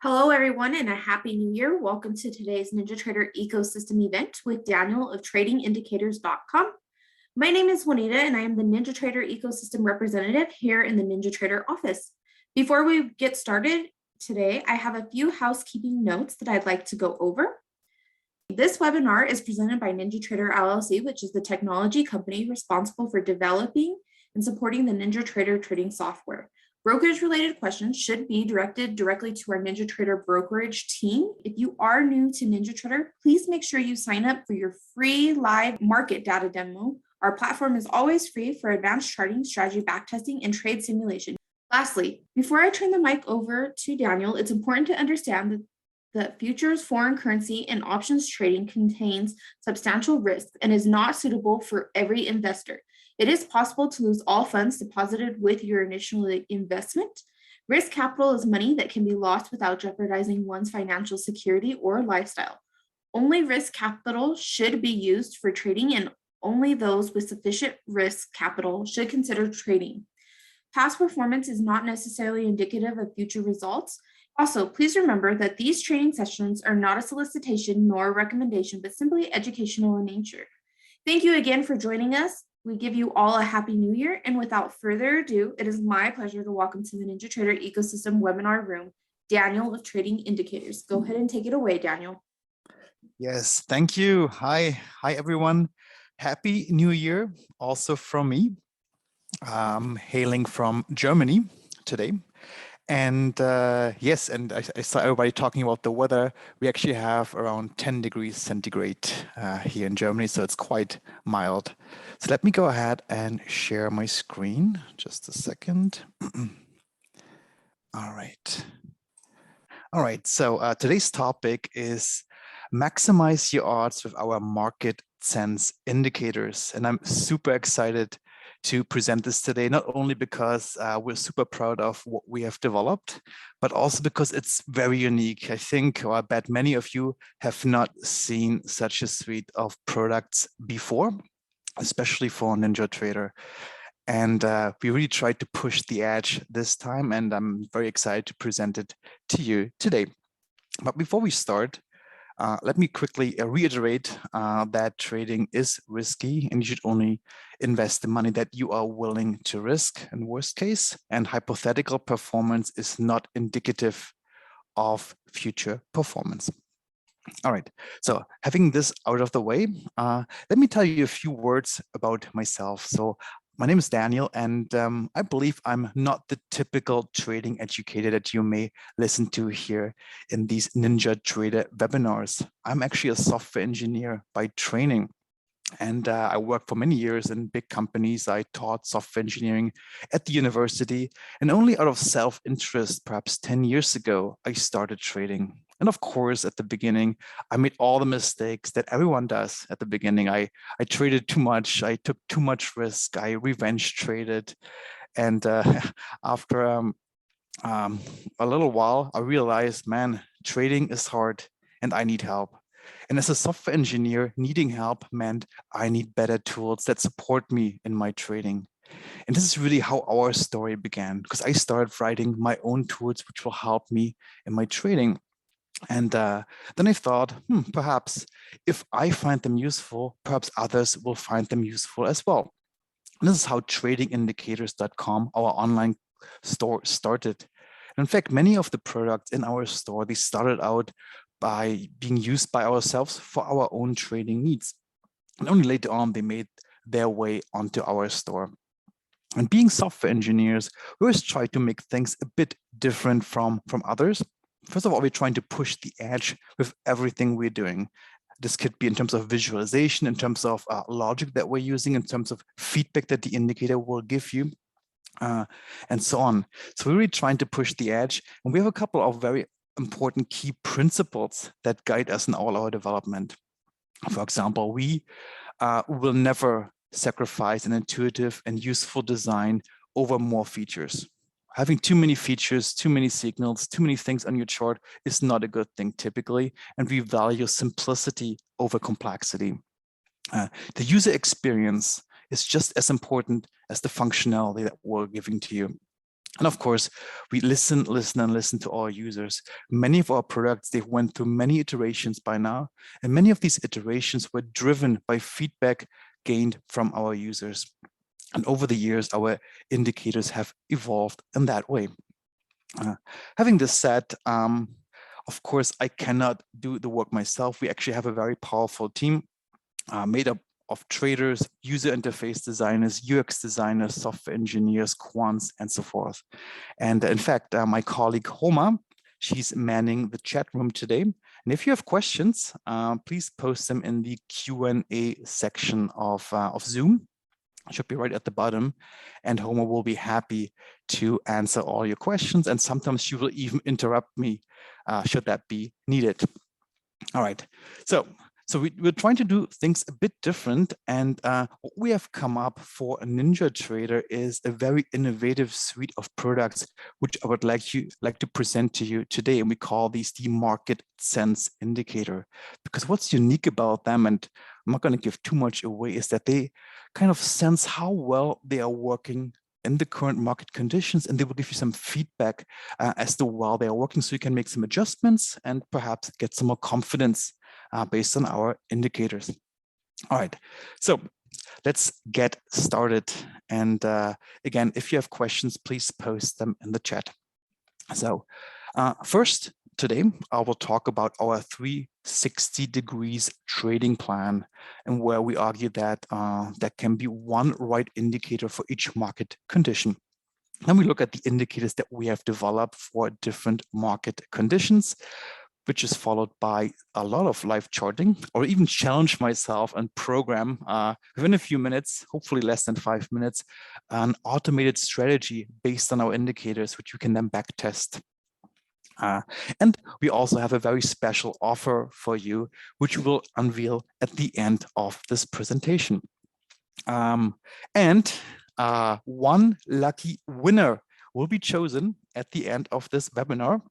Hello, everyone, and a happy new year. Welcome to today's NinjaTrader ecosystem event with Daniel of tradingindicators.com. My name is Juanita, and I am the NinjaTrader ecosystem representative here in the NinjaTrader office. Before we get started today, I have a few housekeeping notes that I'd like to go over. This webinar is presented by NinjaTrader LLC, which is the technology company responsible for developing and supporting the NinjaTrader trading software. Brokerage-related questions should be directed directly to our NinjaTrader brokerage team. If you are new to NinjaTrader, please make sure you sign up for your free live market data demo. Our platform is always free for advanced charting, strategy backtesting, and trade simulation. Lastly, before I turn the mic over to Daniel, it's important to understand that futures, foreign currency, and options trading contains substantial risk and is not suitable for every investor. It is possible to lose all funds deposited with your initial investment. Risk capital is money that can be lost without jeopardizing one's financial security or lifestyle. Only risk capital should be used for trading, and only those with sufficient risk capital should consider trading. Past performance is not necessarily indicative of future results. Also, please remember that these training sessions are not a solicitation nor a recommendation, but simply educational in nature. Thank you again for joining us. We give you all a happy new year. And without further ado, it is my pleasure to welcome to the NinjaTrader ecosystem webinar room, Daniel of Trading Indicators. Go ahead and take it away, Daniel. Yes, thank you. Hi, everyone. Happy New Year also from me. Hailing from Germany today. And yes, and I saw everybody talking about the weather. We actually have around 10 degrees centigrade here in Germany, so it's quite mild. So let me go ahead and share my screen. Just a second. All right. So today's topic is maximize your odds with our market sense indicators. And I'm super excited to present this today, not only because we're super proud of what we have developed, but also because it's very unique. I think, or I bet many of you have not seen such a suite of products before, especially for NinjaTrader. And we really tried to push the edge this time, and I'm very excited to present it to you today. But before we start, let me quickly reiterate that trading is risky and you should only invest the money that you are willing to risk in worst case, and hypothetical performance is not indicative of future performance. All right, so having this out of the way, let me tell you a few words about myself. So my name is Daniel, and I believe I'm not the typical trading educator that you may listen to here in these NinjaTrader webinars. I'm actually a software engineer by training, and I worked for many years in big companies. I taught software engineering at the university, and only out of self-interest, perhaps 10 years ago, I started trading. And of course, at the beginning, I made all the mistakes that everyone does at the beginning. I traded too much. I took too much risk. I revenge traded. And after a little while, I realized, man, trading is hard and I need help. And as a software engineer, needing help meant I need better tools that support me in my trading. And this is really how our story began, because I started writing my own tools, which will help me in my trading. And then I thought, perhaps if I find them useful, perhaps others will find them useful as well. And this is how tradingindicators.com, our online store, started. And in fact, many of the products in our store, they started out by being used by ourselves for our own trading needs. And only later on, they made their way onto our store. And being software engineers, we always try to make things a bit different from others. First of all, we're trying to push the edge with everything we're doing. This could be in terms of visualization, in terms of logic that we're using, in terms of feedback that the indicator will give you, and so on. So we're really trying to push the edge. And we have a couple of very important key principles that guide us in all our development. For example, we will never sacrifice an intuitive and useful design over more features. Having too many features, too many signals, too many things on your chart is not a good thing typically, and we value simplicity over complexity. The user experience is just as important as the functionality that we're giving to you. And of course, we listen to our users. Many of our products, they went through many iterations by now, and many of these iterations were driven by feedback gained from our users. And over the years, our indicators have evolved in that way. Having this said, of course, I cannot do the work myself. We actually have a very powerful team made up of traders, user interface designers, UX designers, software engineers, quants, and so forth. And in fact, my colleague Homa, she's manning the chat room today. And if you have questions, please post them in the Q&A section of Zoom. It should be right at the bottom. And Homa will be happy to answer all your questions. And sometimes she will even interrupt me should that be needed. All right. So we're trying to do things a bit different, and what we have come up for a NinjaTrader is a very innovative suite of products, which I would like to present to you today, and we call these the market sense indicator. Because what's unique about them, and I'm not going to give too much away, is that they kind of sense how well they are working in the current market conditions, and they will give you some feedback as to while they are working, so you can make some adjustments and perhaps get some more confidence based on our indicators. All right, so let's get started. And again, if you have questions, please post them in the chat. So first, today, I will talk about our 360 degrees trading plan, and where we argue that there can be one right indicator for each market condition. Then we look at the indicators that we have developed for different market conditions, which is followed by a lot of live charting, or even challenge myself and program within a few minutes, hopefully less than 5 minutes, an automated strategy based on our indicators, which you can then back test. And we also have a very special offer for you, which we will unveil at the end of this presentation. And one lucky winner will be chosen at the end of this webinar,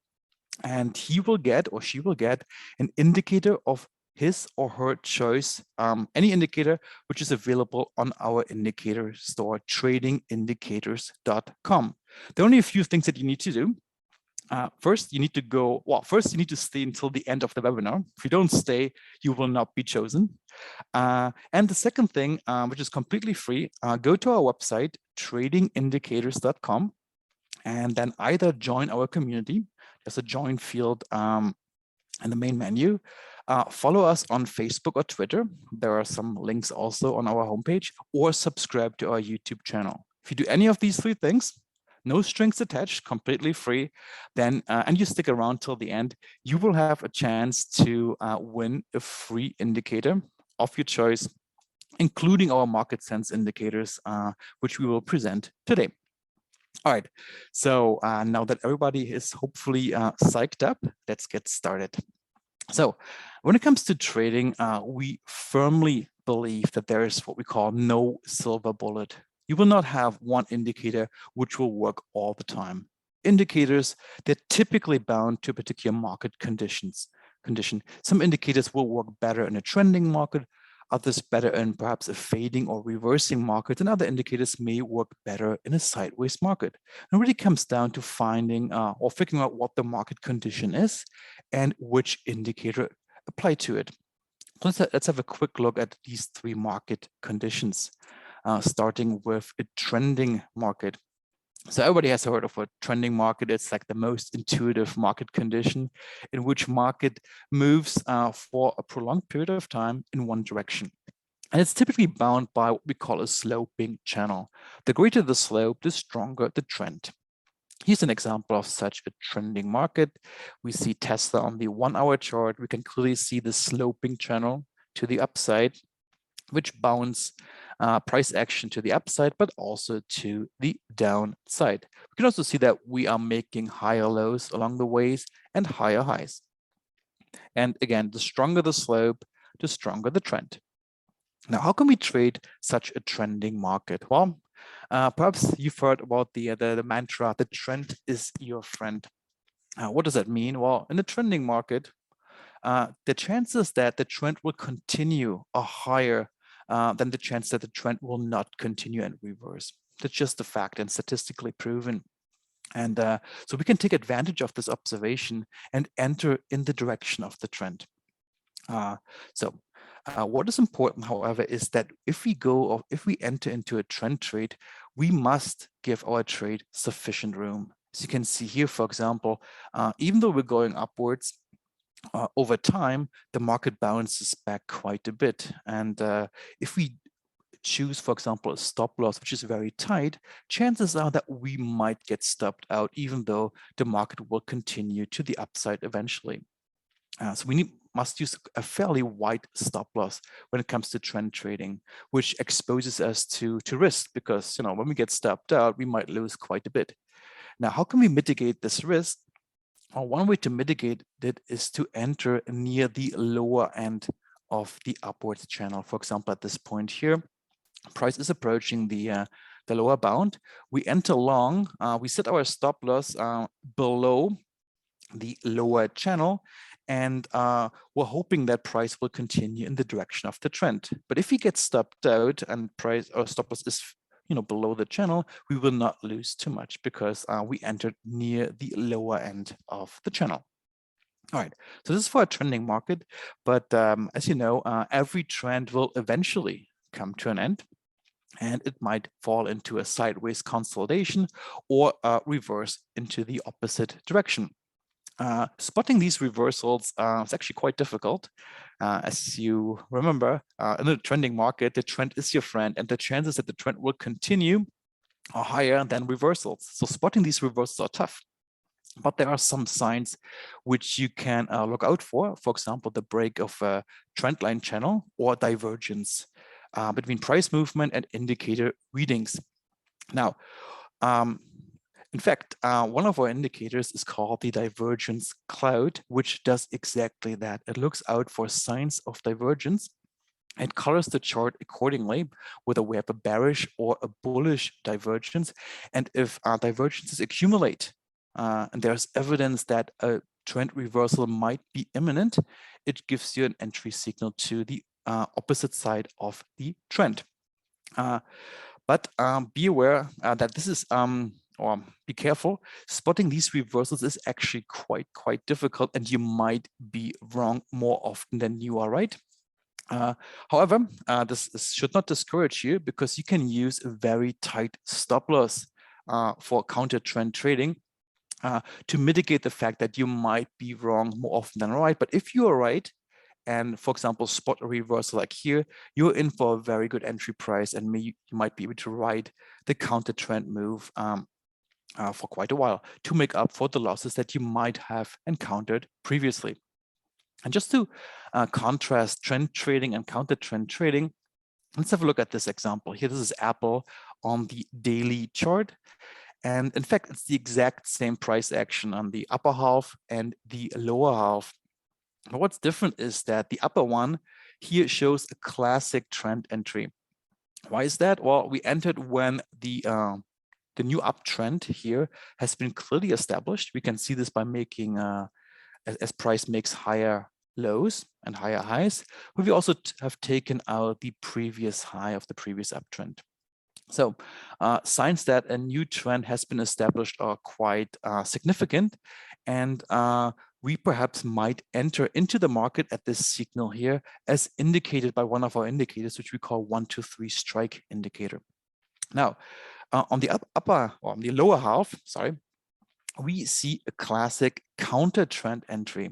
and he will get, or she will get, an indicator of his or her choice, any indicator which is available on our indicator store, tradingindicators.com. There are only a few things that you need to do. First, you need to stay until the end of the webinar. If you don't stay, you will not be chosen. And the second thing, which is completely free, go to our website, tradingindicators.com, and then either join our community. There's a join field in the main menu. Follow us on Facebook or Twitter. There are some links also on our homepage, or subscribe to our YouTube channel. If you do any of these three things, no strings attached, completely free, then and you stick around till the end, you will have a chance to win a free indicator of your choice, including our market sense indicators, which we will present today. All right, so now that everybody is hopefully psyched up, let's get started. So when it comes to trading, we firmly believe that there is what we call no silver bullet. You will not have one indicator which will work all the time. Indicators, they're typically bound to a particular market condition. Some indicators will work better in a trending market, others better in perhaps a fading or reversing market, and other indicators may work better in a sideways market. It really comes down to finding or figuring out what the market condition is and which indicator apply to it. Let's have a quick look at these three market conditions, starting with a trending market. So everybody has heard of a trending market. It's like the most intuitive market condition in which market moves for a prolonged period of time in one direction. And it's typically bound by what we call a sloping channel. The greater the slope, the stronger the trend. Here's an example of such a trending market. We see Tesla on the 1 hour chart. We can clearly see the sloping channel to the upside, which bounds price action to the upside, but also to the downside. We can also see that we are making higher lows along the ways and higher highs. And again, the stronger the slope, the stronger the trend. Now, how can we trade such a trending market? Well, perhaps you've heard about the mantra, the trend is your friend. What does that mean? Well, in the trending market, the chances that the trend will continue are higher than the chance that the trend will not continue and reverse. That's just a fact and statistically proven. And so we can take advantage of this observation and enter in the direction of the trend. What is important, however, is that if we enter into a trend trade, we must give our trade sufficient room. As you can see here, for example, even though we're going upwards, over time, the market bounces back quite a bit. And if we choose, for example, a stop loss, which is very tight, chances are that we might get stopped out, even though the market will continue to the upside eventually. So we must use a fairly wide stop loss when it comes to trend trading, which exposes us to risk, because when we get stopped out, we might lose quite a bit. Now, how can we mitigate this risk? Well, one way to mitigate it is to enter near the lower end of the upwards channel. For example, at this point here, price is approaching the lower bound. We enter long. We set our stop loss below the lower channel, and we're hoping that price will continue in the direction of the trend. But if we get stopped out and price or stop loss is below the channel, we will not lose too much, because we entered near the lower end of the channel. All right, so this is for a trending market, but as you know, every trend will eventually come to an end, and it might fall into a sideways consolidation or reverse into the opposite direction. Spotting these reversals is actually quite difficult. As you remember, in a trending market, the trend is your friend, and the chances that the trend will continue are higher than reversals. So spotting these reversals are tough. But there are some signs which you can look out for. For example, the break of a trend line channel or divergence between price movement and indicator readings. Now, in fact, one of our indicators is called the divergence cloud, which does exactly that. It looks out for signs of divergence and colors the chart accordingly, whether we have a bearish or a bullish divergence. And if divergences accumulate and there's evidence that a trend reversal might be imminent, it gives you an entry signal to the opposite side of the trend. But be aware that this is, or be careful, spotting these reversals is actually quite difficult, and you might be wrong more often than you are right. However, this should not discourage you, because you can use a very tight stop loss for counter trend trading to mitigate the fact that you might be wrong more often than right. But if you are right, and for example, spot a reversal like here, you're in for a very good entry price, and you might be able to ride the counter trend move for quite a while to make up for the losses that you might have encountered previously. And just to contrast trend trading and counter trend trading, let's have a look at this example here. This is Apple on the daily chart. And in fact, it's the exact same price action on the upper half and the lower half. But what's different is that the upper one here shows a classic trend entry. Why is that? Well, we entered when the new uptrend here has been clearly established. We can see this by making, as price makes higher lows and higher highs, but we also have taken out the previous high of the previous uptrend. So signs that a new trend has been established are quite significant, and we perhaps might enter into the market at this signal here, as indicated by one of our indicators, which we call 1, 2, 3 strike indicator. Now, on the on the lower half, sorry, we see a classic counter trend entry.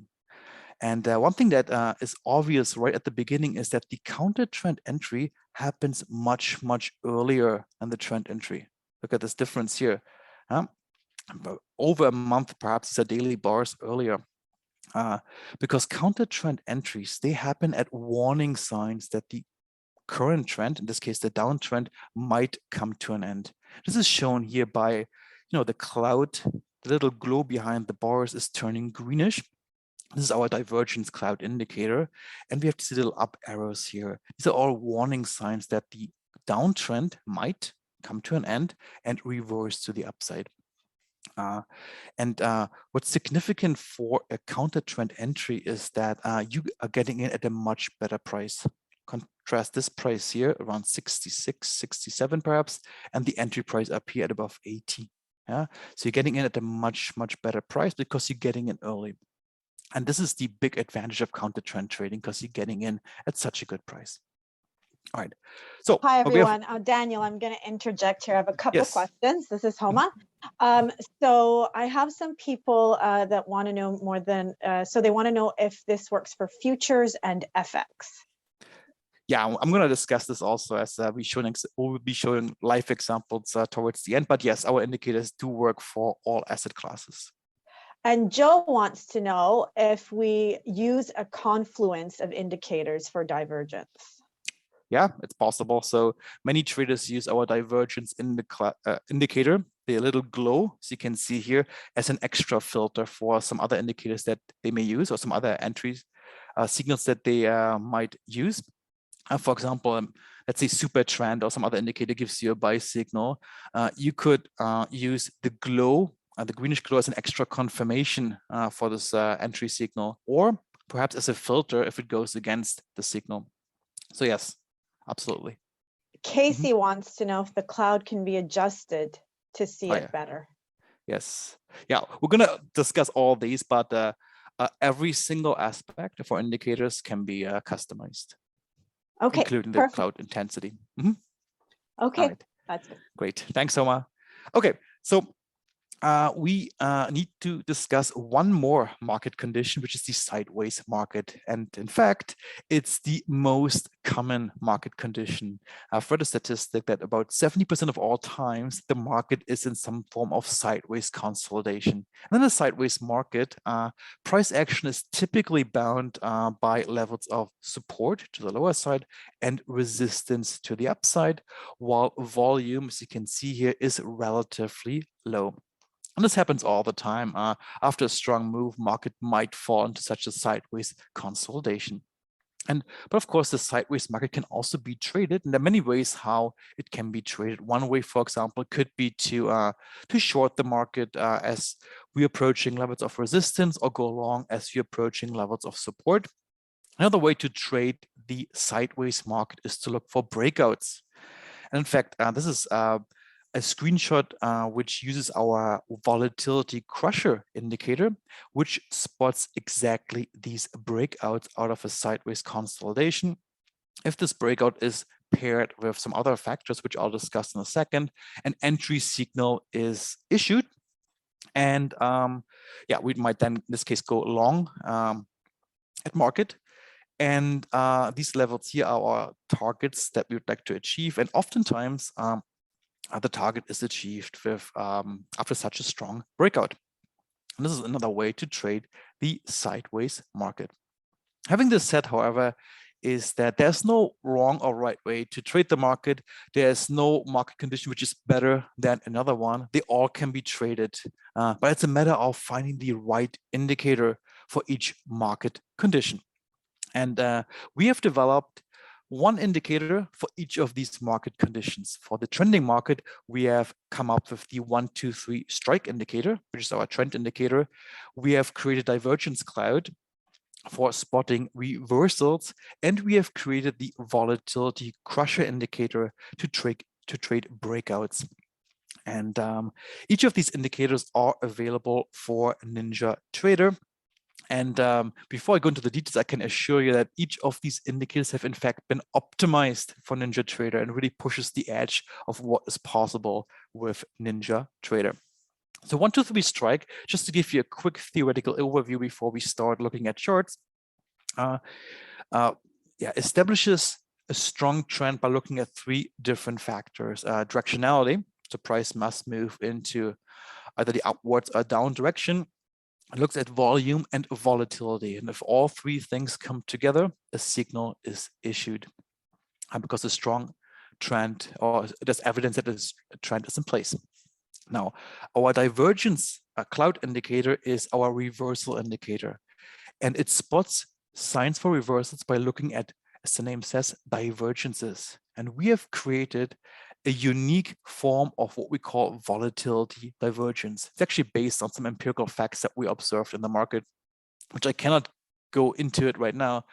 And one thing that is obvious right at the beginning is that the counter trend entry happens much earlier than the trend entry. Look at this difference here. Over a month, perhaps these are daily bars earlier. Because counter trend entries, they happen at warning signs that the current trend, in this case the downtrend, might come to an end. This is shown here by, the cloud, the little glow behind the bars is turning greenish. This is our divergence cloud indicator, and we have these little up arrows here. These are all warning signs that the downtrend might come to an end and reverse to the upside. What's significant for a counter trend entry is that you are getting in at a much better price. Contrast this price here around 66, 67 perhaps, and the entry price up here at above 80. Yeah, so you're getting in at a much better price because you're getting in early. And this is the big advantage of counter trend trading because you're getting in at such a good price. All right. So hi everyone. Daniel, I'm going to interject here. I have a couple questions. This is Homa. So I have some people that want to know more than so they want to know if this works for futures and FX. Yeah, I'm going to discuss this also as we'll be showing live examples towards the end. But yes, our indicators do work for all asset classes. And Joe wants to know if we use a confluence of indicators for divergence. Yeah, it's possible. So many traders use our divergence indicator, the little glow, as you can see here, as an extra filter for some other indicators that they may use or some other entries, signals that they might use. For example, let's say super trend or some other indicator gives you a buy signal. You could use the glow, the greenish glow, as an extra confirmation for this entry signal, or perhaps as a filter if it goes against the signal. So yes, absolutely. Casey wants to know if the cloud can be adjusted to see it better. Yes. Yeah, we're going to discuss all these, but every single aspect of our indicators can be customized. Okay, including the cloud intensity. Okay, right. That's good. Great. Thanks, Soma. Okay, so we need to discuss one more market condition, which is the sideways market. And in fact, it's the most common market condition. I've read a statistic that about 70% of all times, the market is in some form of sideways consolidation. And in a sideways market, price action is typically bound by levels of support to the lower side and resistance to the upside, while volume, as you can see here, is relatively low. And this happens all the time. After a strong move, market might fall into such a sideways consolidation. But of course, the sideways market can also be traded. And there are many ways how it can be traded. One way, for example, could be to short the market as we're approaching levels of resistance, or go long as you're approaching levels of support. Another way to trade the sideways market is to look for breakouts. And in fact, this is a screenshot which uses our Volatility Crusher indicator, which spots exactly these breakouts out of a sideways consolidation. If this breakout is paired with some other factors, which I'll discuss in a second, an entry signal is issued. And yeah, we might then, in this case, go long at market. And these levels here are our targets that we would like to achieve. And oftentimes, the target is achieved with after such a strong breakout. And this is another way to trade the sideways market. Having this said, however, is that there's no wrong or right way to trade the market. There's no market condition which is better than another one. They all can be traded, but it's a matter of finding the right indicator for each market condition. And we have developed one indicator for each of these market conditions. For the trending market, we have come up with the 1, 2, 3 strike indicator, which is our trend indicator. We have created divergence cloud for spotting reversals, and we have created the Volatility Crusher indicator to trade breakouts. And each of these indicators are available for NinjaTrader. And before I go into the details, I can assure you that each of these indicators have in fact been optimized for NinjaTrader and really pushes the edge of what is possible with NinjaTrader. So 1, 2, 3 strike, just to give you a quick theoretical overview before we start looking at charts, establishes a strong trend by looking at 3 different factors. Directionality, the price must move into either the upwards or down direction. It looks at volume and volatility. And if all 3 things come together, a signal is issued because a strong trend, or there's evidence that a trend is in place. Now, our divergence cloud indicator is our reversal indicator. And it spots signs for reversals by looking at, as the name says, divergences. And we have created a unique form of what we call volatility divergence. It's actually based on some empirical facts that we observed in the market, which I cannot go into it right now.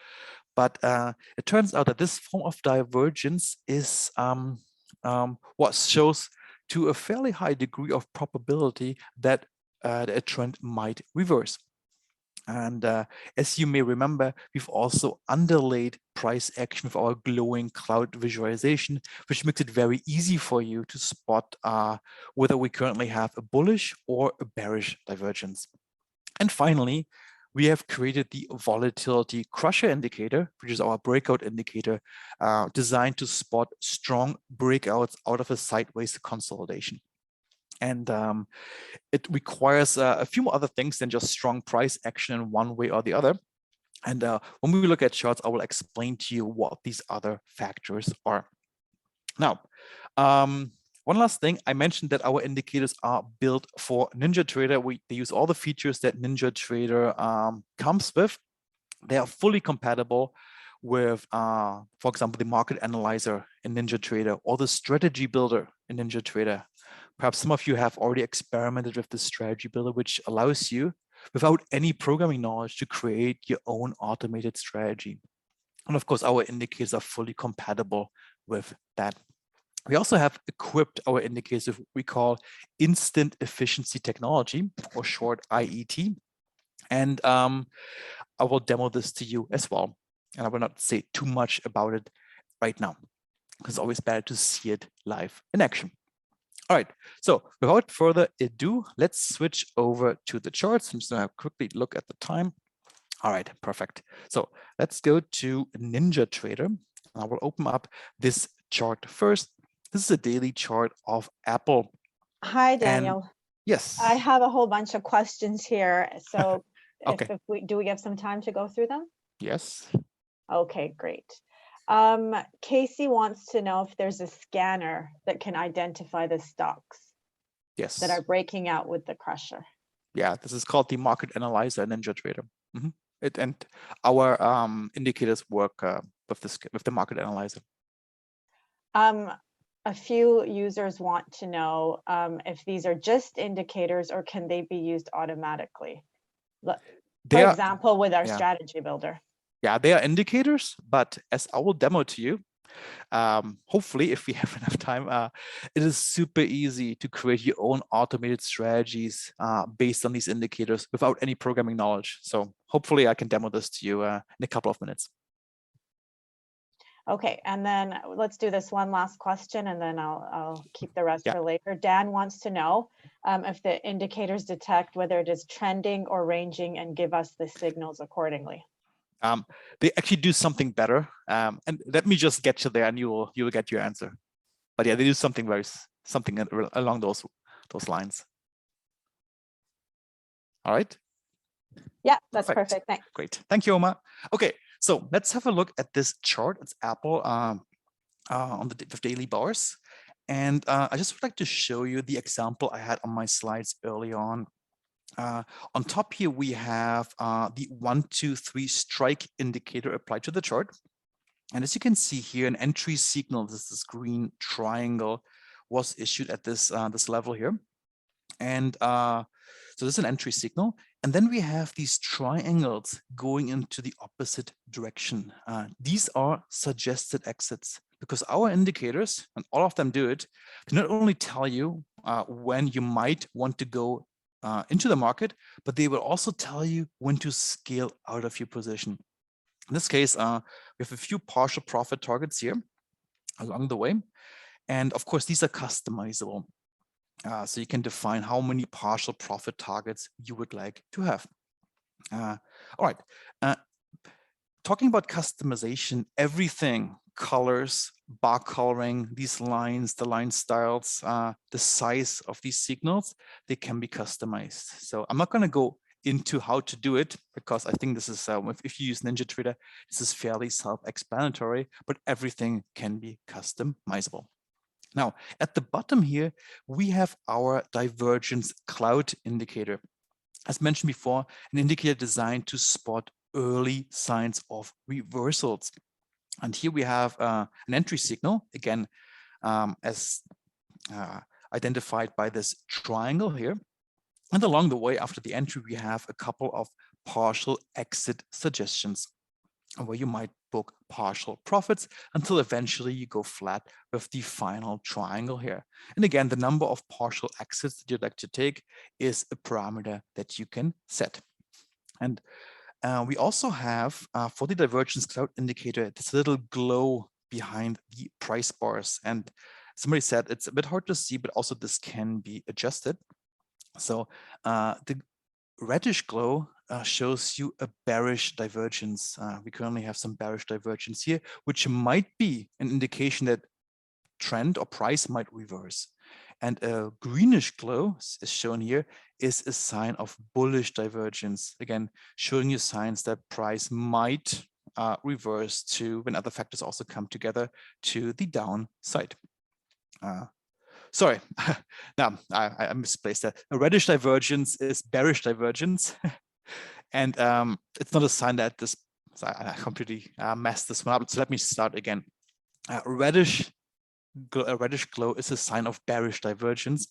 But it turns out that this form of divergence is what shows to a fairly high degree of probability that a trend might reverse. And as you may remember, we've also underlaid price action with our glowing cloud visualization, which makes it very easy for you to spot whether we currently have a bullish or a bearish divergence. And finally, we have created the Volatility Crusher indicator, which is our breakout indicator, designed to spot strong breakouts out of a sideways consolidation. And it requires a few more other things than just strong price action in one way or the other. And when we look at charts, I will explain to you what these other factors are. Now, one last thing, I mentioned that our indicators are built for NinjaTrader. They use all the features that NinjaTrader comes with. They are fully compatible with, for example, the market analyzer in NinjaTrader or the strategy builder in NinjaTrader. Perhaps some of you have already experimented with the strategy builder, which allows you, without any programming knowledge, to create your own automated strategy. And of course, our indicators are fully compatible with that. We also have equipped our indicators with what we call instant efficiency technology, or short IET. And I will demo this to you as well. And I will not say too much about it right now, because it's always better to see it live in action. All right, so without further ado, let's switch over to the charts. I'm just going to quickly look at the time. All right, perfect. So let's go to NinjaTrader. I will open up this chart first. This is a daily chart of Apple. Hi, Daniel. And yes. I have a whole bunch of questions here. So okay. do we have some time to go through them? Yes. Okay, great. Casey wants to know if there's a scanner that can identify the stocks that are breaking out with the crusher. Yeah, this is called the market analyzer in NinjaTrader. And our indicators work with the market analyzer. A few users want to know if these are just indicators or can they be used automatically? For example, with our strategy builder. Yeah, they are indicators, but as I will demo to you, hopefully, if we have enough time, it is super easy to create your own automated strategies based on these indicators without any programming knowledge. So hopefully I can demo this to you in a couple of minutes. Okay, and then let's do this one last question, and then I'll keep the rest for later. Dan wants to know if the indicators detect whether it is trending or ranging and give us the signals accordingly. They actually do something better, and let me just get you there, and you will get your answer. But yeah, they do something along those lines. All right. Yeah, that's perfect. Thanks. Great. Thank you, Oma. Okay, so let's have a look at this chart. It's Apple on the daily bars. And I just would like to show you the example I had on my slides early on. On top here, we have the 1, 2, 3 strike indicator applied to the chart. And as you can see here, an entry signal, this green triangle, was issued at this level here. And so this is an entry signal. And then we have these triangles going into the opposite direction. These are suggested exits, because our indicators, and all of them do it, they not only tell you when you might want to go into the market, but they will also tell you when to scale out of your position. In this case, we have a few partial profit targets here along the way. And of course, these are customizable. So you can define how many partial profit targets you would like to have. All right. Talking about customization, everything, colors, bar coloring, these lines, the line styles, the size of these signals, they can be customized. So I'm not going to go into how to do it, because I think this is, if you use NinjaTrader, this is fairly self-explanatory, but everything can be customizable. Now, at the bottom here, we have our divergence cloud indicator. As mentioned before, an indicator designed to spot early signs of reversals. And here we have an entry signal, again, as identified by this triangle here. And along the way, after the entry, we have a couple of partial exit suggestions. where you might book partial profits until eventually you go flat with the final triangle here. And again, the number of partial exits that you'd like to take is a parameter that you can set. And we also have, for the divergence cloud indicator, this little glow behind the price bars. And somebody said it's a bit hard to see, but also this can be adjusted. So the reddish glow shows you a bearish divergence. We currently have some bearish divergence here, which might be an indication that trend or price might reverse. And a greenish glow is shown here is a sign of bullish divergence. Again, showing you signs that price might reverse to when other factors also come together to the downside. Sorry, now I misplaced that. A reddish divergence is bearish divergence. And it's not a sign that this, I completely messed this one up. So let me start again. A reddish glow is a sign of bearish divergence,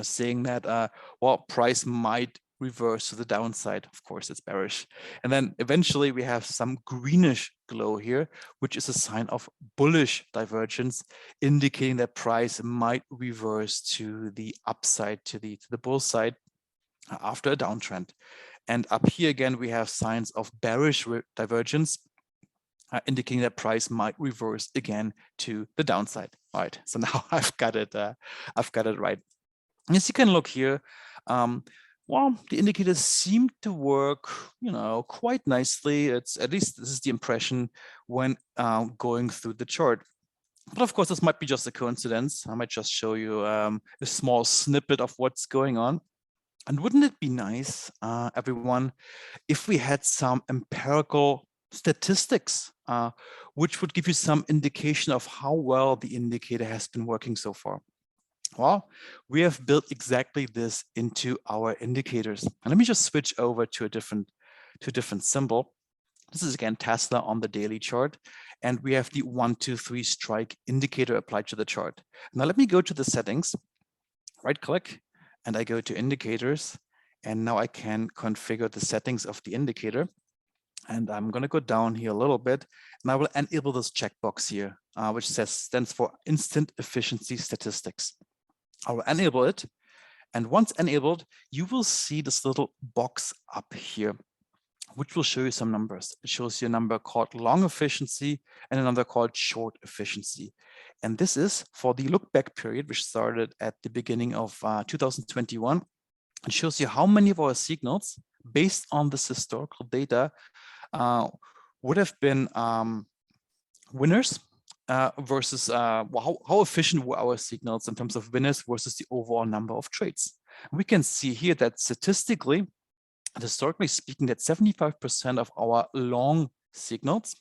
saying that, well, price might reverse to the downside. Of course, it's bearish. And then eventually we have some greenish glow here, which is a sign of bullish divergence, indicating that price might reverse to the upside, to the bull side after a downtrend. And up here again, we have signs of bearish divergence, indicating that price might reverse again to the downside. All right, so now I've got it right. As you can look here, well, the indicators seem to work, quite nicely. It's at least this is the impression when going through the chart. But of course, this might be just a coincidence. I might just show you a small snippet of what's going on. And wouldn't it be nice, everyone, if we had some empirical statistics, which would give you some indication of how well the indicator has been working so far? Well, we have built exactly this into our indicators. And let me just switch over to a different symbol. This is again Tesla on the daily chart. And we have the 1, 2, 3 strike indicator applied to the chart. Now let me go to the settings, right click, and I go to indicators. And now I can configure the settings of the indicator. And I'm going to go down here a little bit, and I will enable this checkbox here, which stands for Instant Efficiency Statistics. I will enable it. And once enabled, you will see this little box up here, which will show you some numbers. It shows you a number called long efficiency and another called short efficiency. And this is for the look back period, which started at the beginning of 2021. It shows you how many of our signals, based on this historical data, would have been winners versus how efficient were our signals in terms of winners versus the overall number of trades. We can see here that statistically, and historically speaking, that 75% of our long signals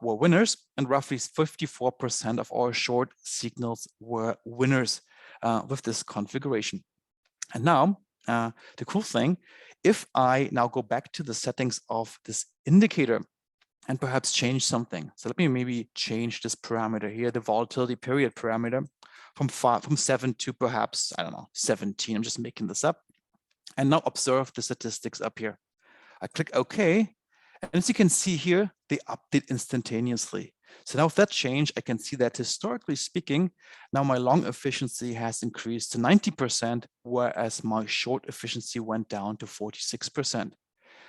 were winners, and roughly 54% of our short signals were winners with this configuration. And now, the cool thing, if I now go back to the settings of this indicator and perhaps change something. So let me maybe change this parameter here, the volatility period parameter, from 7 to perhaps, I don't know, 17. I'm just making this up. And now observe the statistics up here. I click OK. And as you can see here, they update instantaneously. So now with that change, I can see that historically speaking, now my long efficiency has increased to 90%, whereas my short efficiency went down to 46%.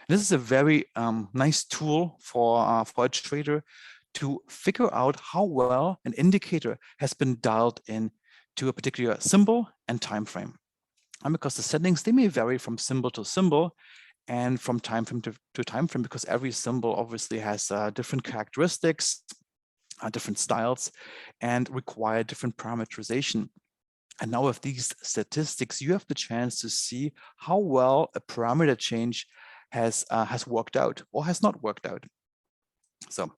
This is a very nice tool for a trader to figure out how well an indicator has been dialed in to a particular symbol and time frame. And because the settings, they may vary from symbol to symbol and from time frame to time frame, because every symbol obviously has different characteristics, different styles, and require different parameterization. And now with these statistics, you have the chance to see how well a parameter change has worked out or has not worked out. So,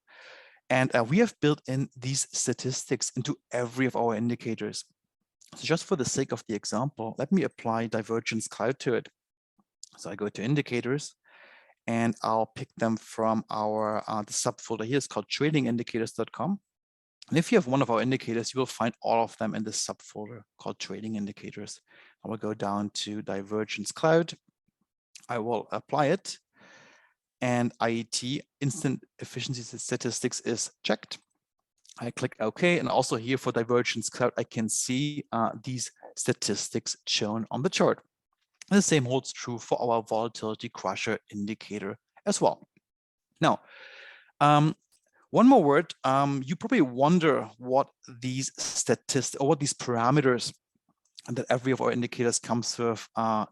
and we have built in these statistics into every of our indicators. So just for the sake of the example, let me apply Divergence Cloud to it. So I go to indicators, and I'll pick them from our the subfolder here. It's called tradingindicators.com. And if you have one of our indicators, you will find all of them in this subfolder called Trading Indicators. I will go down to Divergence Cloud. I will apply it. and IET, instant efficiency statistics, is checked. I click OK, and also here for Divergence Cloud, I can see these statistics shown on the chart. And the same holds true for our Volatility Crusher indicator as well. Now, one more word. You probably wonder what these statistics or what these parameters that every of our indicators comes with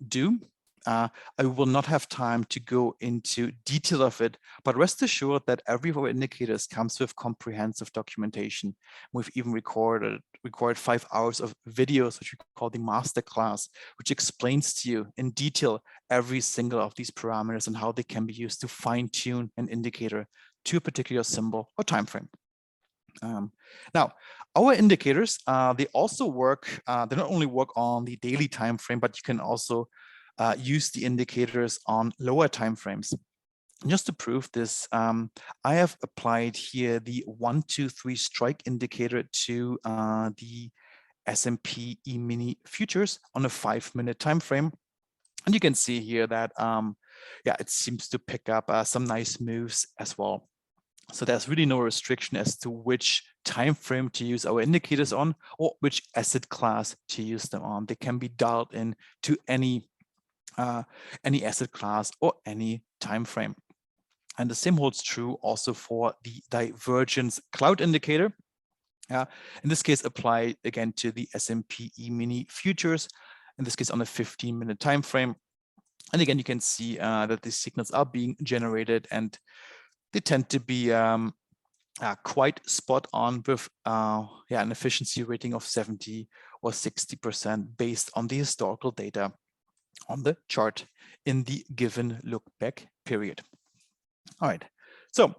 do. I will not have time to go into detail of it, but rest assured that every of our indicators comes with comprehensive documentation. We've even recorded 5 hours of videos, which we call the masterclass, which explains to you in detail every single of these parameters and how they can be used to fine-tune an indicator to a particular symbol or time frame. Now, our indicators, they also work, they not only work on the daily time frame, but you can also use the indicators on lower time frames. Just to prove this, I have applied here the 1, 2, 3 strike indicator to the S&P E-mini futures on a 5-minute time frame. And you can see here that, yeah, it seems to pick up some nice moves as well. So there's really no restriction as to which time frame to use our indicators on or which asset class to use them on. They can be dialed in to any asset class or any time frame. And the same holds true also for the Divergence Cloud indicator. In this case, applied again to the S&P E-mini futures, in this case on a 15-minute time frame. And again, you can see that these signals are being generated, and they tend to be quite spot on with an efficiency rating of 70 or 60% based on the historical data on the chart in the given look back period. All right, so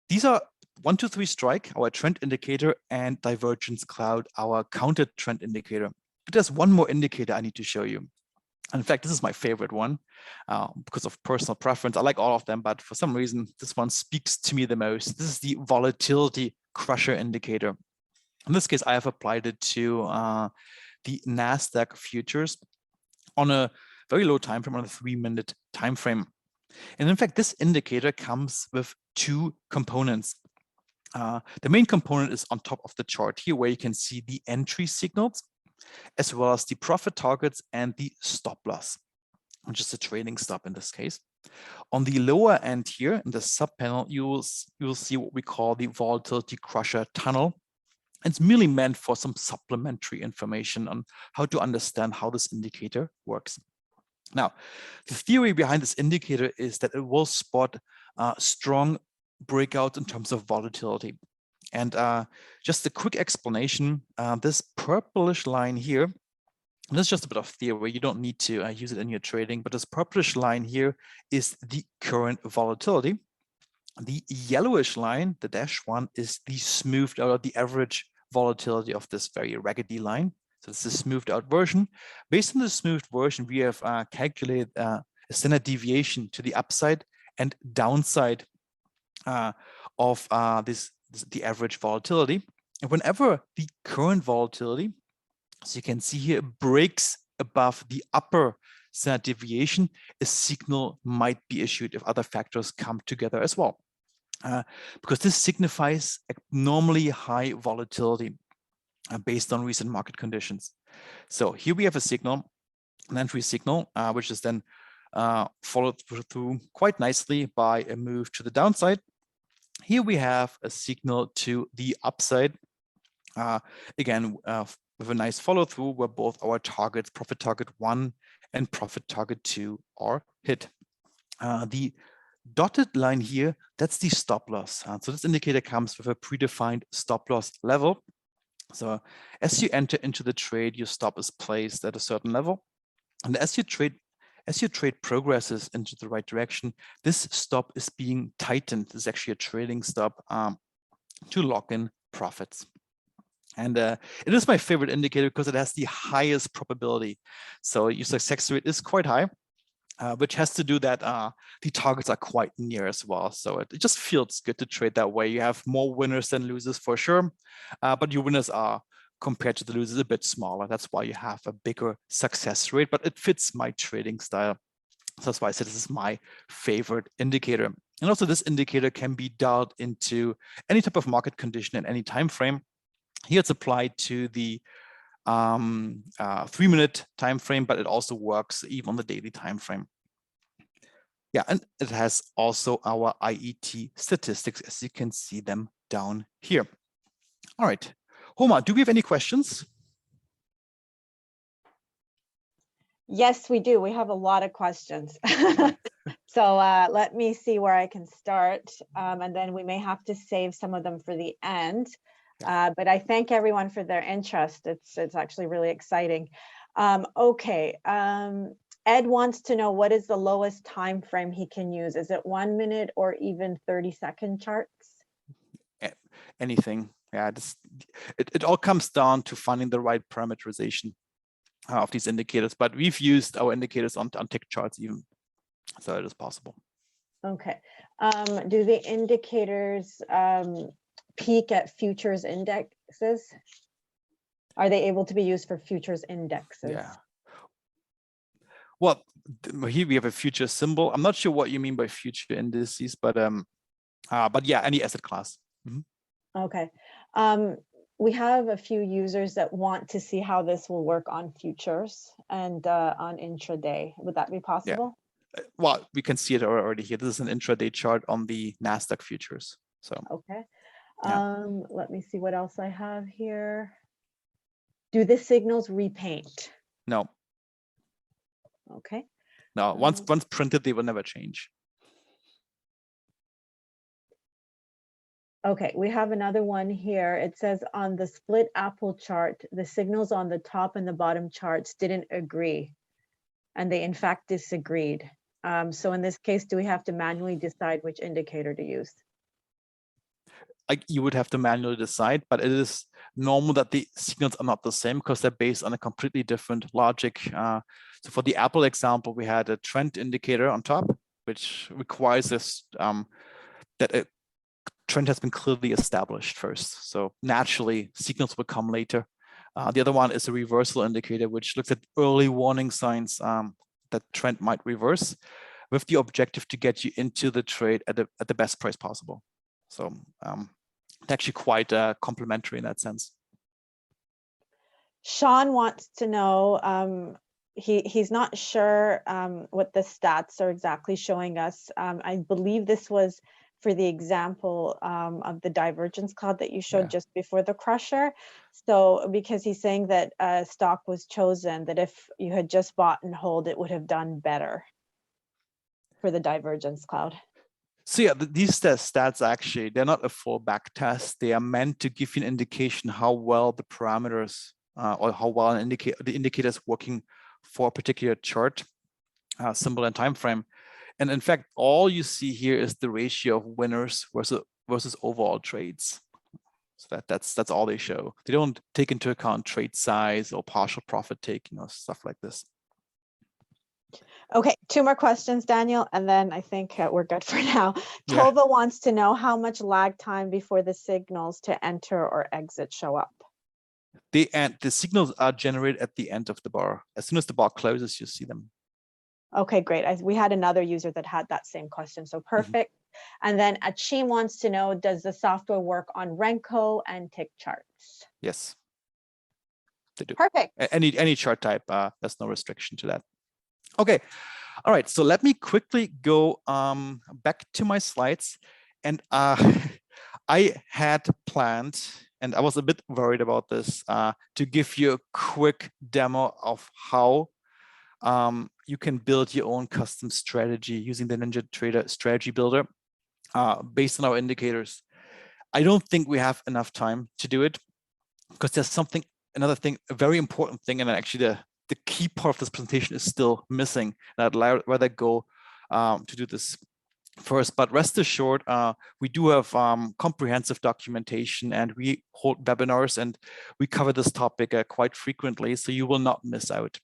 these are 1, 2, 3 strike, our trend indicator, and Divergence Cloud, our counter trend indicator. But there's one more indicator I need to show you. In fact, this is my favorite one because of personal preference. I like all of them, but for some reason, this one speaks to me the most. This is the Volatility Crusher indicator. In this case, I have applied it to the NASDAQ futures on a very low time frame, on a 3-minute time frame. And in fact, this indicator comes with 2 components. The main component is on top of the chart here, where you can see the entry signals, as well as the profit targets and the stop loss, which is a trading stop in this case. On the lower end here in the sub panel, you will see what we call the Volatility Crusher tunnel. It's merely meant for some supplementary information on how to understand how this indicator works. Now, the theory behind this indicator is that it will spot strong breakouts in terms of volatility. And just a quick explanation, this purplish line here, and this is just a bit of theory, you don't need to use it in your trading, but this purplish line here is the current volatility. The yellowish line, the dash one, is the smoothed out, or the average volatility of this very raggedy line. So it's the smoothed out version. Based on the smoothed version, we have calculated a standard deviation to the upside and downside of the average volatility. And whenever the current volatility, so you can see here, breaks above the upper standard deviation, a signal might be issued if other factors come together as well. Because this signifies abnormally high volatility based on recent market conditions. So here we have a signal, an entry signal, which is then followed through quite nicely by a move to the downside. Here we have a signal to the upside, again, with a nice follow through where both our targets, profit target 1 and profit target 2, are hit. The dotted line here, that's the stop loss. So this indicator comes with a predefined stop loss level. So as you enter into the trade, your stop is placed at a certain level. And as your trade progresses into the right direction, this stop is being tightened. This is actually a trading stop to lock in profits. And it is my favorite indicator because it has the highest probability. So your success rate is quite high, which has to do that the targets are quite near as well. So it just feels good to trade that way. You have more winners than losers for sure, but your winners are, compared to the losers, a bit smaller. That's why you have a bigger success rate, but it fits my trading style. So that's why I said this is my favorite indicator. And also this indicator can be dialed into any type of market condition in any time frame. Here it's applied to the 3-minute time frame, but it also works even on the daily time frame. Yeah, and it has also our IET statistics, as you can see them down here. All right, Homa, do we have any questions? Yes, we do. We have a lot of questions. So let me see where I can start. And then we may have to save some of them for the end. But I thank everyone for their interest. It's actually really exciting. Okay. Ed wants to know, what is the lowest time frame he can use? Is it 1 minute or even 30-second charts? Anything. Yeah, it all comes down to finding the right parameterization of these indicators, but we've used our indicators on tick charts even, so it is possible. Okay. Do the indicators peak at futures indexes? Are they able to be used for futures indexes? Yeah. Well, here we have a future symbol. I'm not sure what you mean by future indices, but yeah, any asset class. Mm-hmm. Okay. We have a few users that want to see how this will work on futures and on intraday. Would that be possible? Yeah. Well, we can see it already here. This is an intraday chart on the NASDAQ futures. So okay. Yeah. Let me see what else I have here. Do the signals repaint? No. Okay. No, once printed, they will never change. Okay, we have another one here. It says on the split apple chart, the signals on the top and the bottom charts didn't agree, and they in fact disagreed. So in this case, do we have to manually decide which indicator to use? You would have to manually decide, but it is normal that the signals are not the same because they're based on a completely different logic. So for the Apple example, we had a trend indicator on top, which requires this that a trend has been clearly established first. So naturally, signals will come later. The other one is a reversal indicator, which looks at early warning signs that trend might reverse, with the objective to get you into the trade at the best price possible. So it's actually quite complementary in that sense. Sean wants to know, he's not sure what the stats are exactly showing us. I believe this was for the example of the divergence cloud that you showed just before the crusher. So because he's saying that stock was chosen, that if you had just bought and hold, it would have done better for the divergence cloud. So yeah, these stats actually, they're not a full back test. They are meant to give you an indication how well the parameters or how well the indicator is working for a particular chart, symbol and time frame. And in fact, all you see here is the ratio of winners versus overall trades. So that's all they show. They don't take into account trade size or partial profit taking or stuff like this. Okay, 2 more questions, Daniel, and then I think we're good for now. Tova wants to know how much lag time before the signals to enter or exit show up. The signals are generated at the end of the bar. As soon as the bar closes, you see them. Okay, great. We had another user that had that same question, so perfect. And then Achim wants to know, does the software work on Renko and tick charts? Yes, they do. Perfect. Any chart type, there's no restriction to that. Okay, all right, so let me quickly go back to my slides. And I had planned, and I was a bit worried about this, to give you a quick demo of how you can build your own custom strategy using the NinjaTrader strategy builder based on our indicators. I don't think we have enough time to do it because there's another thing, a very important thing, and actually the key part of this presentation is still missing. And I'd rather go to do this first, but rest assured, we do have comprehensive documentation and we hold webinars and we cover this topic quite frequently, so you will not miss out.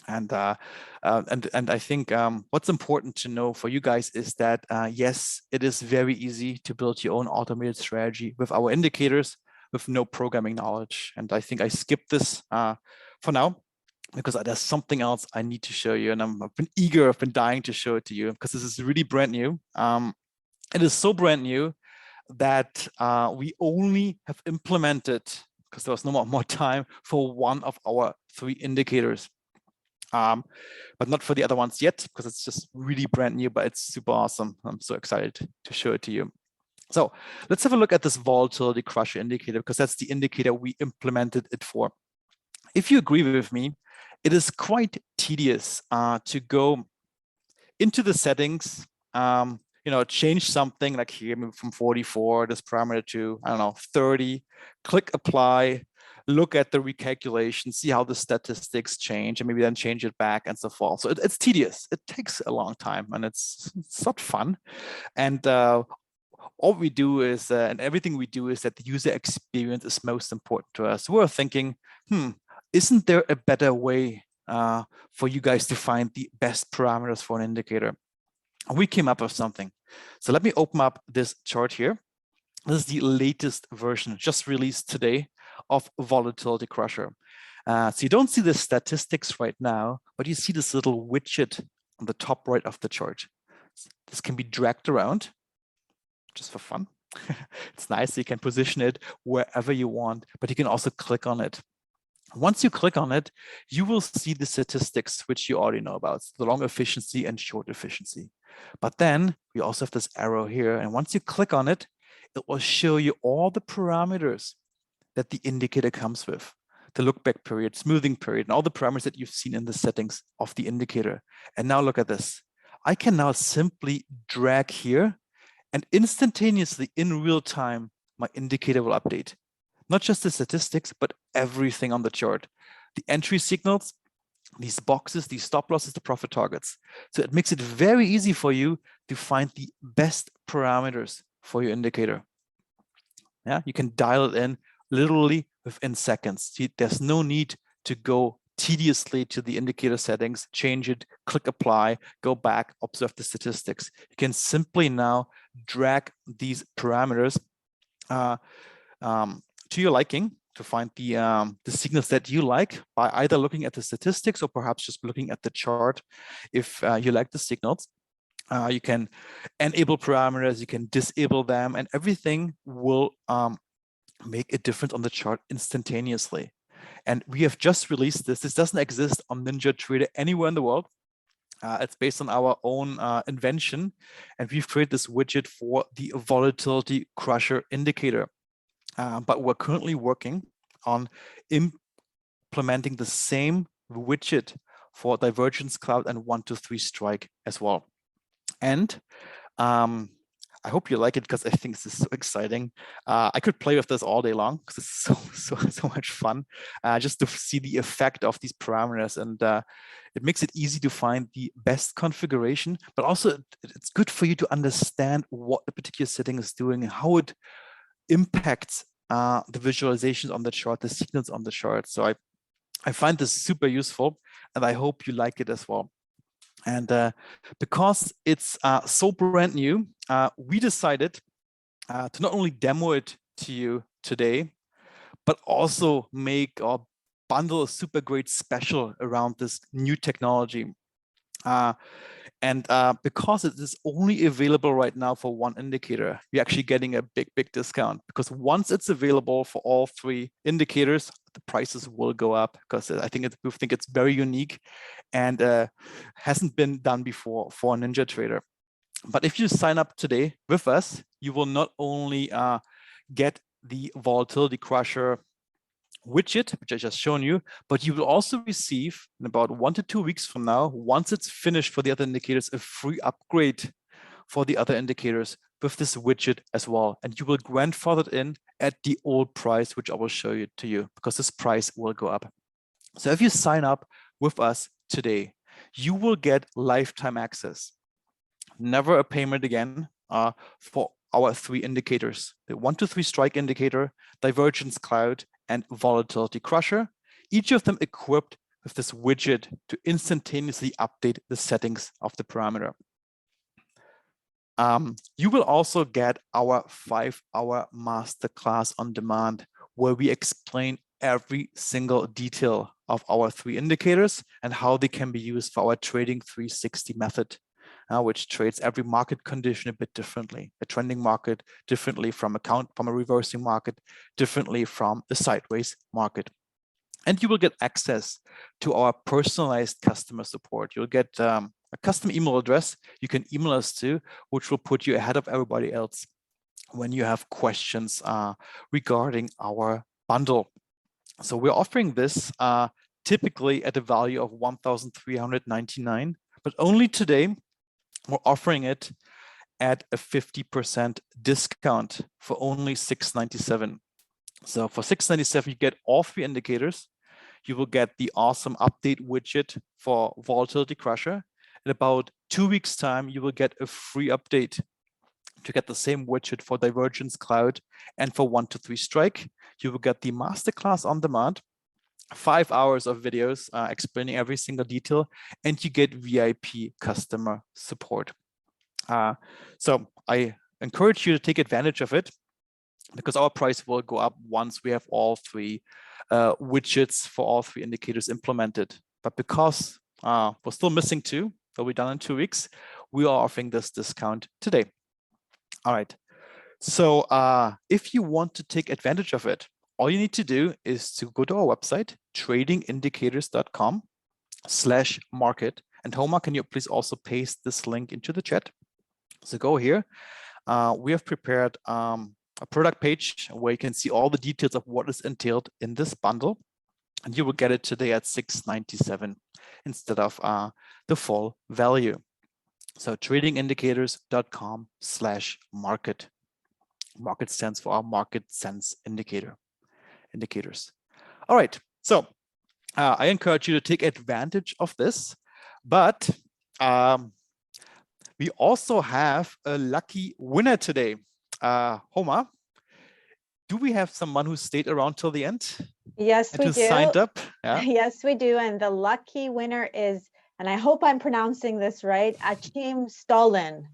And I think what's important to know for you guys is that yes, it is very easy to build your own automated strategy with our indicators with no programming knowledge. And I think I skipped this for now. because there's something else I need to show you, and I've been dying to show it to you because this is really brand new. It is so brand new that we only have implemented, because there was no more time, for one of our 3 indicators. But not for the other ones yet, because it's just really brand new, but it's super awesome. I'm so excited to show it to you. So let's have a look at this volatility crusher indicator, because that's the indicator we implemented it for. If you agree with me, it is quite tedious to go into the settings, change something like here, maybe from 44, this parameter to, I don't know, 30, click apply, look at the recalculation, see how the statistics change, and maybe then change it back and so forth. So it's tedious. It takes a long time, and it's not fun. And all we do is, and everything we do is that the user experience is most important to us. We're thinking, isn't there a better way for you guys to find the best parameters for an indicator? And we came up with something. So let me open up this chart here. This is the latest version, just released today, of Volatility Crusher. So you don't see the statistics right now, but you see this little widget on the top right of the chart. This can be dragged around just for fun. It's nice. You can position it wherever you want, but you can also click on it. Once you click on it, you will see the statistics, which you already know about, the long efficiency and short efficiency. But then we also have this arrow here. And once you click on it, it will show you all the parameters that the indicator comes with. The look back period, smoothing period, and all the parameters that you've seen in the settings of the indicator. And now look at this. I can now simply drag here, and instantaneously in real time, my indicator will update. Not just the statistics, but everything on the chart. The entry signals, these boxes, these stop losses, the profit targets. So it makes it very easy for you to find the best parameters for your indicator. Yeah, you can dial it in literally within seconds. See, there's no need to go tediously to the indicator settings, change it, click apply, go back, observe the statistics. You can simply now drag these parameters to your liking to find the signals that you like by either looking at the statistics or perhaps just looking at the chart. If you like the signals, you can enable parameters, you can disable them, and everything will make a difference on the chart instantaneously. And we have just released this. This doesn't exist on NinjaTrader anywhere in the world. It's based on our own invention, and we've created this widget for the Volatility Crusher indicator. But we're currently working on implementing the same widget for Divergence Cloud and 1-2-3 Strike as well. And I hope you like it, because I think this is so exciting. I could play with this all day long because it's so much fun, just to see the effect of these parameters. And it makes it easy to find the best configuration, but also it's good for you to understand what the particular setting is doing and how it impacts the visualizations on the chart, the signals on the chart. So I find this super useful, and I hope you like it as well. And because it's so brand new, we decided to not only demo it to you today, but also make or bundle a super great special around this new technology. And because it is only available right now for one indicator, you're actually getting a big discount, because once it's available for all 3 indicators, the prices will go up, because we think it's very unique and hasn't been done before for a NinjaTrader. But if you sign up today with us, you will not only get the Volatility Crusher widget, which I just shown you, but you will also receive in about 1 to 2 weeks from now, once it's finished for the other indicators, a free upgrade for the other indicators with this widget as well. And you will grandfather it in at the old price, which I will show you to you, because this price will go up. So if you sign up with us today, you will get lifetime access, never a payment again, for our 3 indicators: the 1-2-3 Strike indicator, Divergence Cloud, and Volatility Crusher, each of them equipped with this widget to instantaneously update the settings of the parameter. You will also get our 5-hour masterclass on demand, where we explain every single detail of our 3 indicators and how they can be used for our trading 360 method, which trades every market condition a bit differently. A trending market differently from a reversing market, differently from a sideways market. And you will get access to our personalized customer support. You'll get a custom email address you can email us to, which will put you ahead of everybody else when you have questions regarding our bundle. So we're offering this typically at a value of $1,399, but only today we're offering it at a 50% discount for only $697. So for $697, you get all 3 indicators. You will get the awesome update widget for Volatility Crusher. In about 2 weeks' time, you will get a free update to get the same widget for Divergence Cloud and for 1 to 3 Strike. You will get the masterclass on demand, 5 hours of videos explaining every single detail, and you get VIP customer support. So I encourage you to take advantage of it, because our price will go up once we have all 3 widgets for all 3 indicators implemented. But because we're still missing 2, they'll be done in 2 weeks, we are offering this discount today. All right. So if you want to take advantage of it, all you need to do is to go to our website, tradingindicators.com/market. And Homa, can you please also paste this link into the chat? So go here. We have prepared a product page where you can see all the details of what is entailed in this bundle. And you will get it today at $697 instead of the full value. So tradingindicators.com/market. Market stands for our market sense indicators. All right. So I encourage you to take advantage of this, but we also have a lucky winner today. Homa, do we have someone who stayed around till the end? Yes, we who do. Signed up? Yeah. Yes, we do. And the lucky winner is, and I hope I'm pronouncing this right, Achim Stollen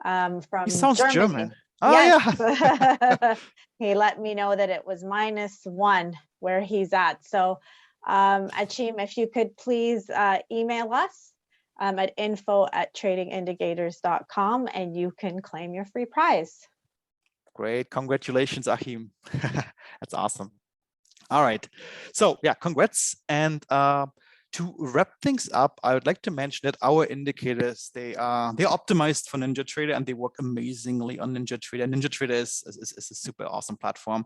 from He sounds German. Oh, yes. yeah. He let me know that it was -1 where he's at. So Achim, if you could please email us at info@tradingindicators.com and you can claim your free prize. Great. Congratulations, Achim. That's awesome. All right. So yeah, congrats. And to wrap things up, I would like to mention that our indicators, they're optimized for NinjaTrader and they work amazingly on NinjaTrader. NinjaTrader is a super awesome platform,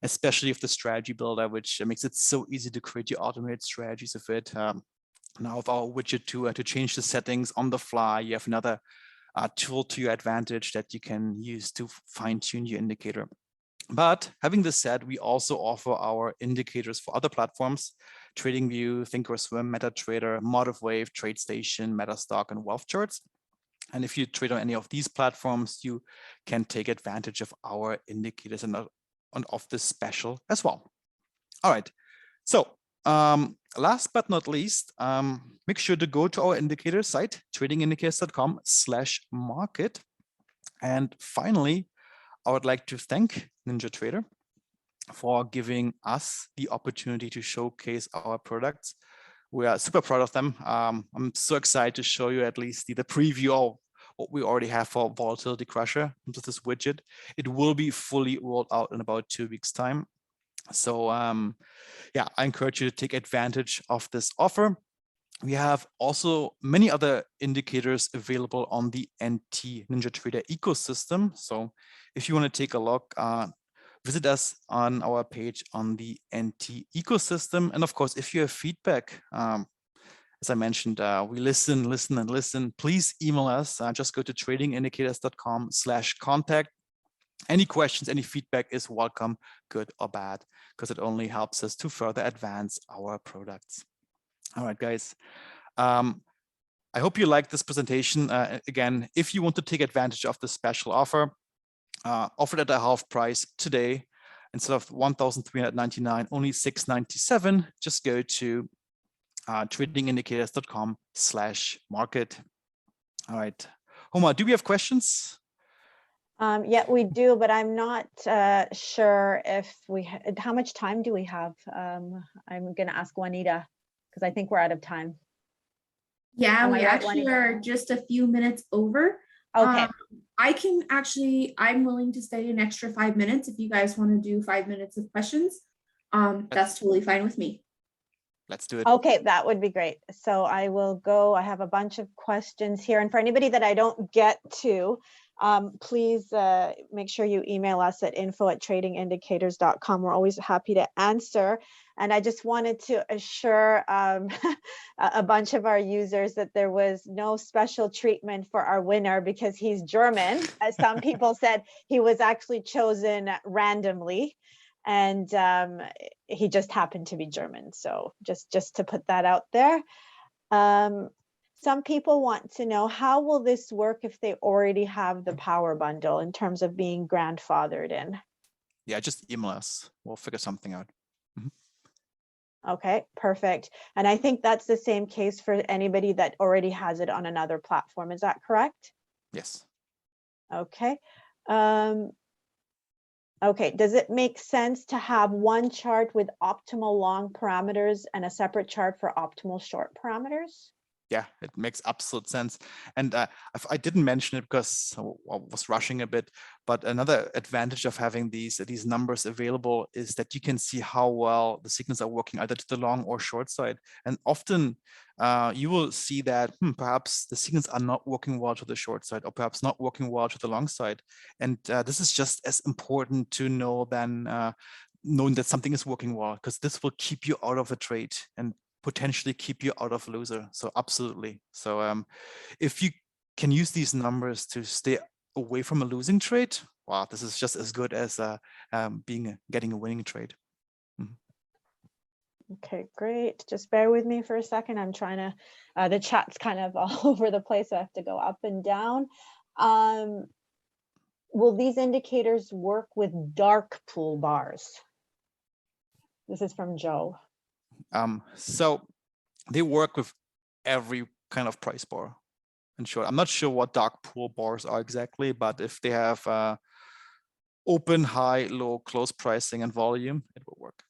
especially with the strategy builder, which makes it so easy to create your automated strategies with it. Now with our widget to change the settings on the fly, you have another tool to your advantage that you can use to fine-tune your indicator. But having this said, we also offer our indicators for other platforms: TradingView, Thinkorswim, MetaTrader, Motivwave, TradeStation, MetaStock, and Wealth Charts. And if you trade on any of these platforms, you can take advantage of our indicators and of this special as well. All right. So last but not least, make sure to go to our indicator site, tradingindicators.com/market. And finally, I would like to thank NinjaTrader for giving us the opportunity to showcase our products. We are super proud of them. I'm so excited to show you at least the preview of what we already have for Volatility Crusher, with this widget. It will be fully rolled out in about 2 weeks' time. So yeah, I encourage you to take advantage of this offer. We have also many other indicators available on the NT NinjaTrader ecosystem. So if you want to take a look, visit us on our page on the NT ecosystem. And of course, if you have feedback, as I mentioned, we listen. Please email us. Just go to tradingindicators.com/contact. Any questions, any feedback is welcome, good or bad, because it only helps us to further advance our products. All right, guys. I hope you liked this presentation. Again, if you want to take advantage of the special offer, offered at a half price today, instead of $1,399, only $697, just go to tradingindicators.com/market. All right. Homa, do we have questions? Yeah, we do, but I'm not sure if how much time do we have? I'm going to ask Juanita because I think we're out of time. Yeah, Am we I right, actually Juanita? are just a few minutes over. Okay. I'm willing to stay an extra 5 minutes if you guys want to do 5 minutes of questions. That's totally fine with me. Let's do it. Okay, that would be great. So I will go. I have a bunch of questions here. And for anybody that I don't get to, please make sure you email us at info@tradingindicators.com. We're always happy to answer. And I just wanted to assure a bunch of our users that there was no special treatment for our winner because he's German. As some people said, he was actually chosen randomly. And he just happened to be German. So just to put that out there. Some people want to know, how will this work if they already have the power bundle in terms of being grandfathered in? Yeah, just email us. We'll figure something out. Okay, perfect. And I think that's the same case for anybody that already has it on another platform. Is that correct? Yes. Okay. Okay, does it make sense to have one chart with optimal long parameters and a separate chart for optimal short parameters? Yeah, it makes absolute sense. And I didn't mention it because I was rushing a bit, but another advantage of having these numbers available is that you can see how well the signals are working either to the long or short side. And often you will see that perhaps the signals are not working well to the short side or perhaps not working well to the long side. And this is just as important to know than knowing that something is working well, because this will keep you out of a trade and potentially keep you out of loser. So absolutely. So if you can use these numbers to stay away from a losing trade, wow, this is just as good as getting a winning trade. Okay, great. Just bear with me for a second. I'm trying to, the chat's kind of all over the place. So I have to go up and down. Will these indicators work with dark pool bars? This is from Joe. So they work with every kind of price bar. And sure, I'm not sure what dark pool bars are exactly, but if they have open, high, low, close pricing and volume, it will work.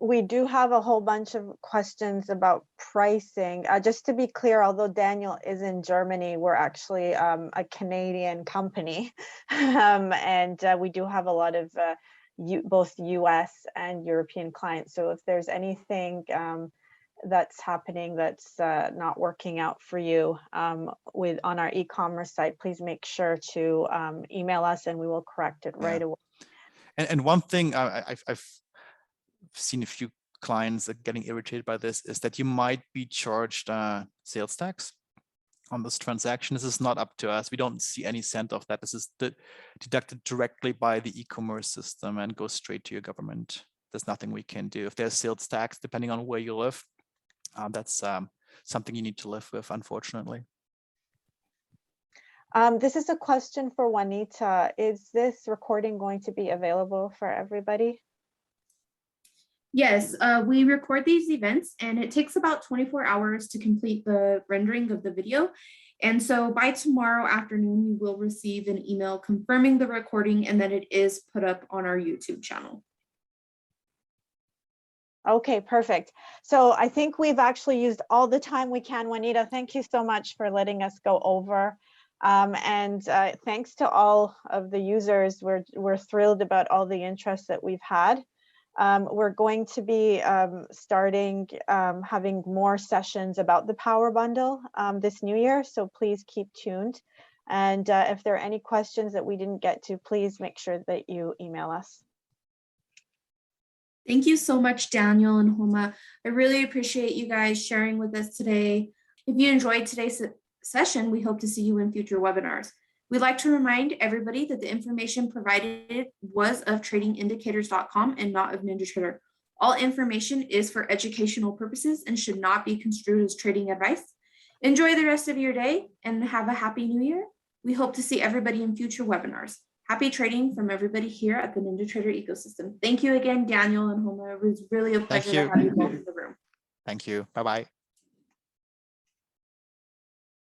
We do have a whole bunch of questions about pricing. Just to be clear, although Daniel is in Germany, we're actually a Canadian company. And we do have a lot of both US and European clients. So if there's anything that's happening that's not working out for you on our e-commerce site, please make sure to email us and we will correct it right away. And one thing I've seen a few clients getting irritated by this is that you might be charged sales tax on this transaction. This is not up to us. We don't see any cent of that. This is deducted directly by the e-commerce system and goes straight to your government. There's nothing we can do. If there's sales tax, depending on where you live, that's something you need to live with, unfortunately. This is a question for Juanita. Is this recording going to be available for everybody? Yes, we record these events and it takes about 24 hours to complete the rendering of the video. And so by tomorrow afternoon, you will receive an email confirming the recording and that it is put up on our YouTube channel. Okay, perfect. So I think we've actually used all the time we can. Juanita, thank you so much for letting us go over. And thanks to all of the users. We're thrilled about all the interest that we've had. We're going to be starting having more sessions about the Power Bundle this new year, so please keep tuned. And if there are any questions that we didn't get to, please make sure that you email us. Thank you so much, Daniel and Homa. I really appreciate you guys sharing with us today. If you enjoyed today's session, we hope to see you in future webinars. We'd like to remind everybody that the information provided was of tradingindicators.com and not of NinjaTrader. All information is for educational purposes and should not be construed as trading advice. Enjoy the rest of your day and have a happy new year. We hope to see everybody in future webinars. Happy trading from everybody here at the NinjaTrader ecosystem. Thank you again, Daniel and Homa. It was really a pleasure to have you both in the room. Thank you. Bye-bye.